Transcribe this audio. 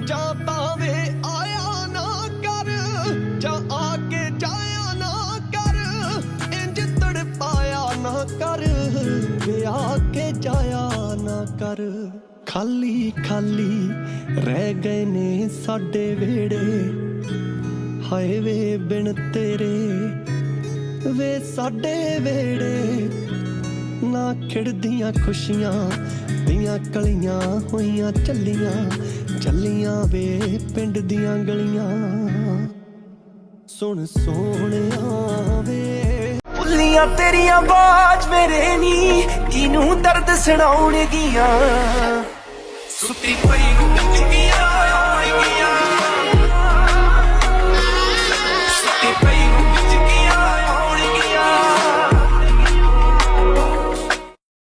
ਜਾਂ ਤਾਵੇ ਆਇਆ ਨਾ ਕਰ, ਜਾਂ ਆ ਕੇ ਜਾਇਆ ਨਾ ਕਰ, ਇੰਜ ਤੜਪਾਇਆ ਨਾ ਕਰ, ਵੇ ਆ ਕੇ ਜਾਇਆ ਨਾ ਕਰ। ਖਾਲੀ ਖਾਲੀ ਰਹਿ ਗਏ ਨੇ ਸਾਡੇ ਵਿਹੜੇ, ਹਾਏ ਵੇ ਬਿਨ ਤੇਰੇ ਵੇ ਸਾਡੇ ਵਿਹੜੇ। ਨਾ ਖਿੜਦੀਆਂ ਖੁਸ਼ੀਆਂ ਦੀਆਂ ਕਲੀਆਂ ਹੋਈਆਂ ਚੱਲੀਆਂ, ਚੱਲੀਆਂ ਵੇ ਪਿੰਡ ਦੀਆਂ ਗਲੀਆਂ। ਸੁਣ ਸੋਹਣਿਆ ਵੇ ਬੁੱਲੀਆਂ ਤੇਰੀਆਂ ਬਾਜ ਮੇਰੇ ਨੀ, ਕਿਨੂੰ ਦਰਦ ਸੁਣਾਉਣਗੀਆਂ। ਸੁੱਤੀ ਪਈ ਨੂੰ ਟੱਕੀਆਂ